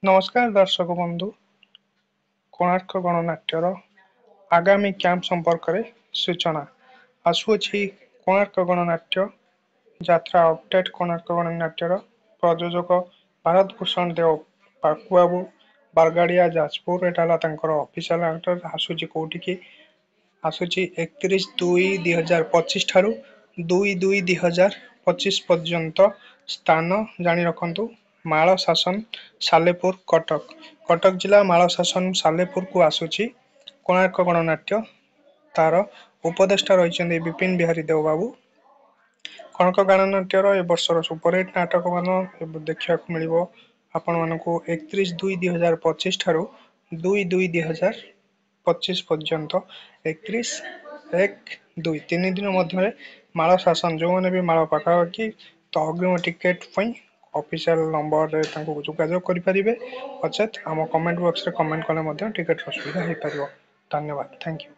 ନମସ୍କାର ଦର୍ଶକ ବନ୍ଧୁ, କୋଣାର୍କ ଗଣନାଟ୍ୟର ଆଗାମୀ କ୍ୟାମ୍ପ ସମ୍ପର୍କରେ ସୂଚନା ଆସୁଅଛି। କୋଣାର୍କ ଗଣନାଟ୍ୟ ଯାତ୍ରା ଅପଡେଟ୍। କୋଣାର୍କ ଗଣନାଟ୍ୟର ପ୍ରଯୋଜକ ଭାରତ ଭୂଷଣ ଦେଓ ପାକୁବାବୁ, ବାରଗାଡିଆ, ଯାଜପୁର। ଏଟା ହେଲା ତାଙ୍କର ଅଫିସିଆଲ ଆଡ୍ରେସ। ଆସୁଛି କୋଉଠିକି? ଆସୁଛି 31/2/2025 ଠାରୁ 2/2/2025 ପର୍ଯ୍ୟନ୍ତ। ସ୍ଥାନ ଜାଣି ରଖନ୍ତୁ, ମାଳ ଶାସନ, ସାଲେପୁର, କଟକ। କଟକ ଜିଲ୍ଲା ମାଳ ଶାସନ ସାଲେପୁରକୁ ଆସୁଛି କୋଣାର୍କ ଗଣନାଟ୍ୟ। ତାର ଉପଦେଷ୍ଟା ରହିଛନ୍ତି ବିପିନ ବିହାରୀ ଦେଓ ବାବୁ। କୋଣାର୍କ ଗଣନାଟ୍ୟର ଏ ବର୍ଷର ସୁପରହିଟ୍ ନାଟକ ମାନ ଦେଖିବାକୁ ମିଳିବ ଆପଣମାନଙ୍କୁ 31/2/2025 ଠାରୁ 2/2/2025 ପର୍ଯ୍ୟନ୍ତ। 31/1/2 3 ଦିନ ମଧ୍ୟରେ ମାଳ ଶାସନ। ଯେଉଁମାନେ ବି ମାଳ ପାଖାପାଖି ତ ଅଗ୍ରିମ ଟିକେଟ ପାଇଁ ଅଫିସିଆଲ ନମ୍ବରରେ ତାଙ୍କୁ ଯୋଗାଯୋଗ କରିପାରିବେ। ନଚେତ୍ ଆମ କମେଣ୍ଟ ବକ୍ସରେ କମେଣ୍ଟ କଲେ ମଧ୍ୟ ଟିକେଟର ସୁବିଧା ହେଇପାରିବ। ଧନ୍ୟବାଦ, ଥ୍ୟାଙ୍କ ୟୁ।